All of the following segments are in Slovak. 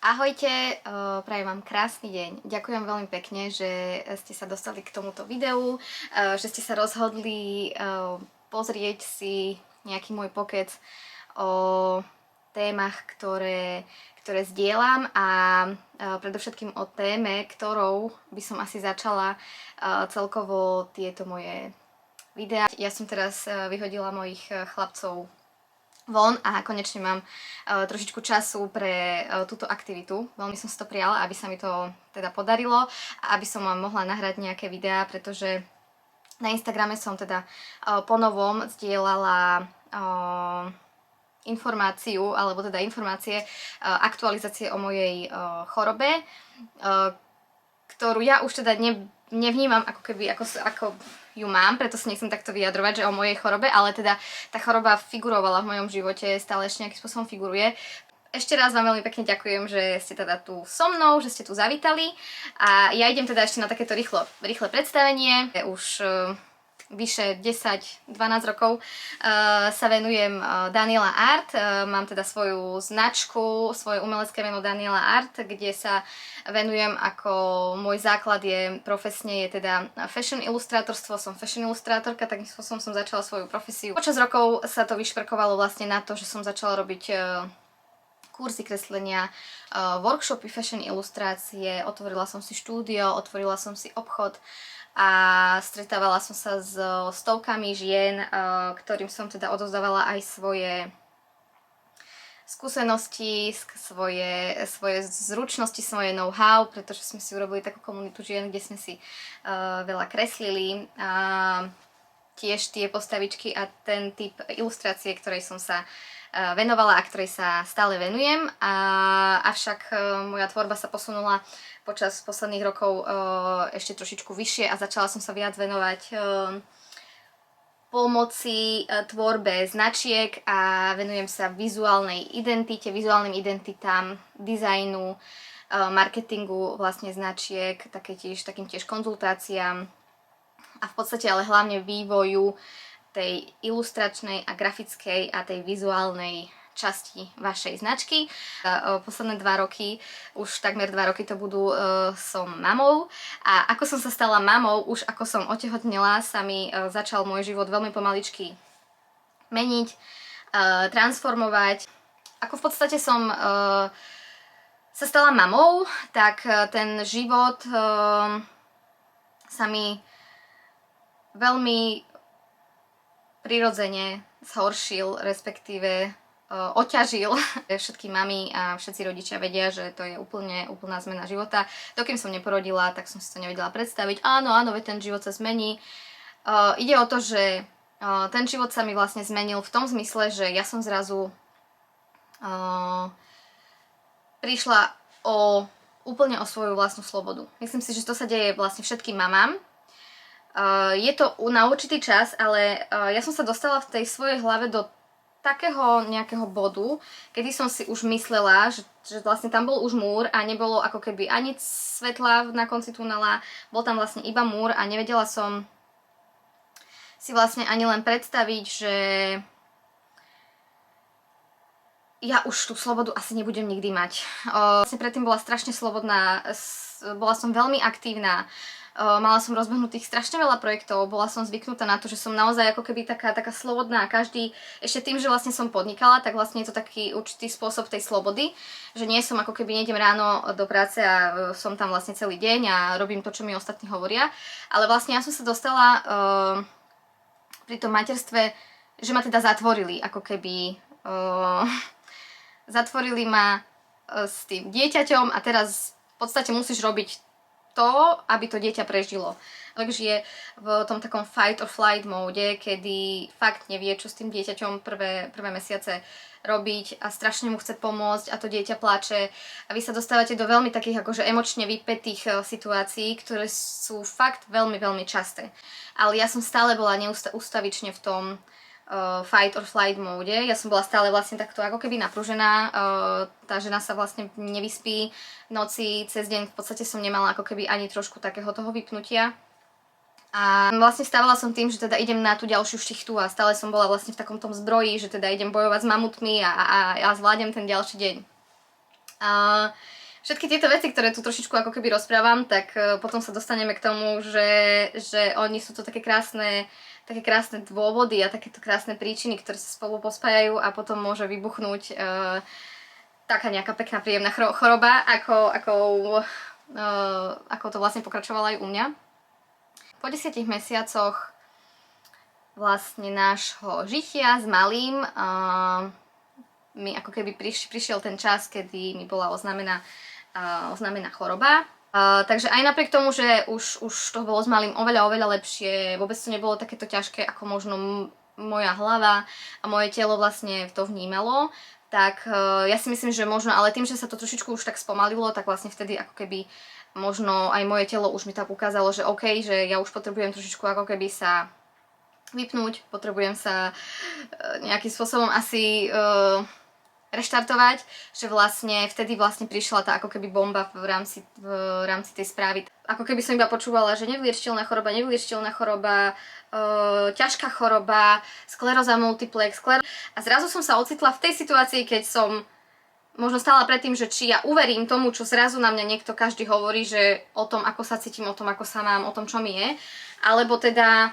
Ahojte, prajem vám krásny deň. Ďakujem veľmi pekne, že ste sa dostali k tomuto videu, že ste sa rozhodli pozrieť si nejaký môj pokec o témach, ktoré zdieľam a predovšetkým o téme, ktorou by som asi začala celkovo tieto moje videá. Ja som teraz vyhodila mojich chlapcov von a konečne mám trošičku času pre túto aktivitu. Veľmi som si to prijala, aby sa mi to teda podarilo a aby som vám mohla nahrať nejaké videá, pretože na Instagrame som teda ponovom zdieľala informáciu, alebo teda informácie, aktualizácie o mojej chorobe, ktorú ja už teda nevnímam ako keby, ako ju mám, preto sa nechcem takto vyjadrovať, že o mojej chorobe, ale teda tá choroba figurovala v mojom živote, stále ešte nejakým spôsobom figuruje. Ešte raz vám veľmi pekne ďakujem, že ste teda tu so mnou, že ste tu zavítali a ja idem teda ešte na takéto rýchle predstavenie. Už vyše 10-12 rokov sa venujem Daniela Art. Mám teda svoju značku, svoje umelecké meno Daniela Art, kde sa venujem ako môj základ je profesne je teda fashion ilustrátorstvo. Som fashion ilustrátorka, takým spôsobom som začala svoju profesiu. Počas rokov sa to vyšperkovalo vlastne na to, že som začala robiť kurzy kreslenia, workshopy fashion ilustrácie, otvorila som si štúdio, otvorila som si obchod a stretávala som sa s stovkami žien, ktorým som teda odovzdávala aj svoje skúsenosti, svoje zručnosti, svoje know-how, pretože sme si urobili takú komunitu žien, kde sme si veľa kreslili. Tiež tie postavičky a ten typ ilustrácie, ktorej som sa venovala a ktorej sa stále venujem. Avšak moja tvorba sa posunula počas posledných rokov ešte trošičku vyššie a začala som sa viac venovať pomoci tvorbe značiek a venujem sa vizuálnej identite, vizuálnym identitám, dizajnu, marketingu vlastne značiek, takým tiež konzultáciám a v podstate ale hlavne vývoju tej ilustračnej a grafickej a tej vizuálnej časti vašej značky. Posledné 2 roky, už takmer 2 roky to budú, som mamou a ako som sa stala mamou, už ako som otehotnela, sa mi začal môj život veľmi pomaličky meniť, transformovať. Ako v podstate som sa stala mamou, tak ten život sa mi veľmi prirodzene zhoršil, respektíve oťažil. Všetky mami a všetci rodičia vedia, že to je úplná zmena života. Dokým som neporodila, tak som si to nevedela predstaviť. Áno, veď ten život sa zmení. Ide o to, že ten život sa mi vlastne zmenil v tom zmysle, že ja som zrazu prišla úplne o svoju vlastnú slobodu. Myslím si, že to sa deje vlastne všetkým mamám. Je to na určitý čas, ale ja som sa dostala v tej svojej hlave do takého nejakého bodu, kedy som si už myslela, že vlastne tam bol už múr a nebolo ako keby ani svetla na konci tunela, bol tam vlastne iba múr a nevedela som si vlastne ani len predstaviť, že ja už tú slobodu asi nebudem nikdy mať. Vlastne predtým bola strašne slobodná, bola som veľmi aktívna, mala som rozbehnutých strašne veľa projektov, bola som zvyknutá na to, že som naozaj ako keby taká slobodná a každý, ešte tým, že vlastne som podnikala, tak vlastne je to taký určitý spôsob tej slobody, že nie som ako keby nejdem ráno do práce a som tam vlastne celý deň a robím to, čo mi ostatní hovoria, ale vlastne ja som sa dostala pri tom materstve, že ma teda zatvorili, ako keby zatvorili ma s tým dieťaťom a teraz v podstate musíš robiť to, aby to dieťa prežilo. Takže je v tom takom fight or flight móde, kedy fakt nevie, čo s tým dieťaťom prvé mesiace robiť a strašne mu chce pomôcť a to dieťa plače a vy sa dostávate do veľmi takých akože emočne vypätých situácií, ktoré sú fakt veľmi, veľmi časté. Ale ja som stále bola ustavične v tom fight or flight móde. Ja som bola stále vlastne takto ako keby napružená. Tá žena sa vlastne nevyspí v noci, cez deň v podstate som nemala ako keby ani trošku takého toho vypnutia. A vlastne stávala som tým, že teda idem na tú ďalšiu šichtu a stále som bola vlastne v takom tom zbroji, že teda idem bojovať s mamutmi a zvládnem ten ďalší deň. Všetky tieto veci, ktoré tu trošičku ako keby rozprávam, tak potom sa dostaneme k tomu, že oni sú to také krásne dôvody a takéto krásne príčiny, ktoré sa spolu pospájajú a potom môže vybuchnúť taká nejaká pekná, príjemná choroba, ako to vlastne pokračovalo aj u mňa. Po 10 mesiacoch vlastne nášho žitia s malým mi ako keby prišiel ten čas, kedy mi bola oznámená choroba. Takže aj napriek tomu, že už to bolo s malým oveľa lepšie, vôbec to nebolo takéto ťažké, ako možno moja hlava a moje telo vlastne to vnímalo, tak ja si myslím, že možno, ale tým, že sa to trošičku už tak spomalilo, tak vlastne vtedy ako keby možno aj moje telo už mi tak ukázalo, že OK, že ja už potrebujem trošičku ako keby sa vypnúť, potrebujem sa nejakým spôsobom asi reštartovať, že vlastne vtedy vlastne prišla tá ako keby bomba v rámci tej správy. Ako keby som iba počúvala, že nevyliečiteľná choroba, ťažká choroba, skleróza multiplex, a zrazu som sa ocitla v tej situácii, keď som možno stála pred tým, že či ja uverím tomu, čo zrazu na mňa niekto každý hovorí, že o tom, ako sa cítim, o tom, ako sa mám, o tom, čo mi je, alebo teda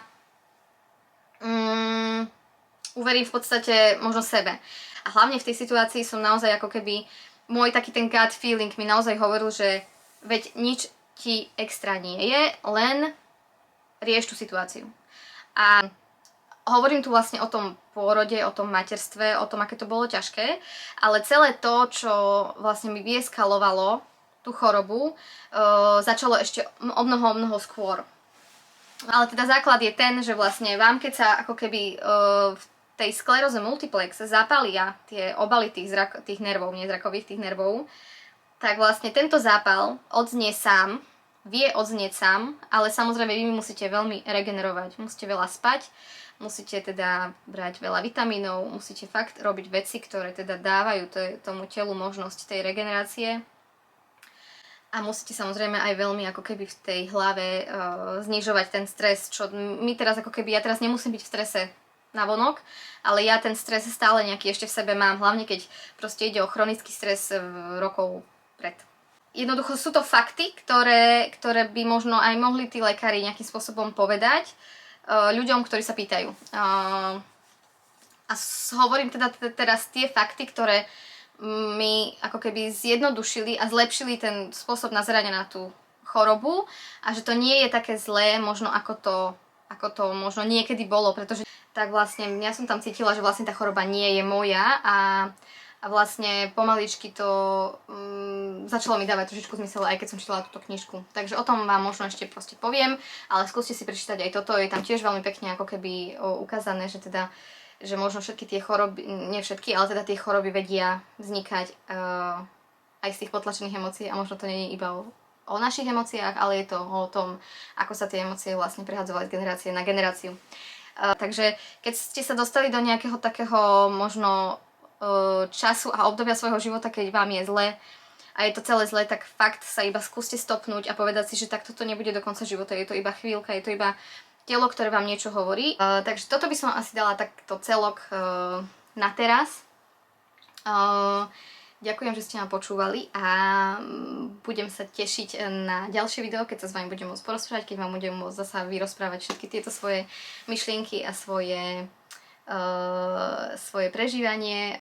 uverím v podstate možno sebe. A hlavne v tej situácii som naozaj ako keby, môj taký ten gut feeling mi naozaj hovoril, že veď nič ti extra nie je, len rieš tú situáciu. A hovorím tu vlastne o tom pôrode, o tom materstve, o tom, aké to bolo ťažké, ale celé to, čo vlastne mi vyeskalovalo tú chorobu, začalo ešte o mnoho skôr. Ale teda základ je ten, že vlastne vám, keď sa ako keby v tej skleróze multiplex zapália tie obaly tých nervov, nezrakových tých nervov, tak vlastne tento zápal vie odznieť sám, ale samozrejme vy musíte veľmi regenerovať, musíte veľa spať, musíte teda brať veľa vitamínov, musíte fakt robiť veci, ktoré teda dávajú tomu telu možnosť tej regenerácie. A musíte samozrejme aj veľmi ako keby v tej hlave znižovať ten stres, čo my teraz ako keby, ja teraz nemusím byť v strese navonok, ale ja ten stres stále nejaký ešte v sebe mám, hlavne keď proste ide o chronický stres rokov pred. Jednoducho sú to fakty, ktoré by možno aj mohli tí lekári nejakým spôsobom povedať ľuďom, ktorí sa pýtajú. A hovorím teda teraz tie fakty, ktoré mi ako keby zjednodušili a zlepšili ten spôsob nazerania na tú chorobu a že to nie je také zlé možno ako to možno niekedy bolo, pretože tak vlastne ja som tam cítila, že vlastne tá choroba nie je moja a vlastne pomaličky to začalo mi dávať trošičku zmysel, aj keď som čítala túto knižku. Takže o tom vám možno ešte proste poviem, ale skúste si prečítať aj toto, je tam tiež veľmi pekne ako keby ukázané, že možno všetky tie choroby, nie všetky, ale teda tie choroby vedia vznikať aj z tých potlačených emócií a možno to nie je iba o našich emóciách, ale je to o tom, ako sa tie emócie vlastne prehadzovali z generácie na generáciu. Takže keď ste sa dostali do nejakého takého možno času a obdobia svojho života, keď vám je zle a je to celé zle, tak fakt sa iba skúste stopnúť a povedať si, že takto to nebude do konca života, je to iba chvíľka, je to iba telo, ktoré vám niečo hovorí. Takže toto by som asi dala takto celok na teraz. Ďakujem, že ste ma počúvali a budem sa tešiť na ďalšie video, keď sa s vami budem môcť porozprávať, keď vám budem môcť zasa vyrozprávať všetky tieto svoje myšlienky a svoje prežívanie.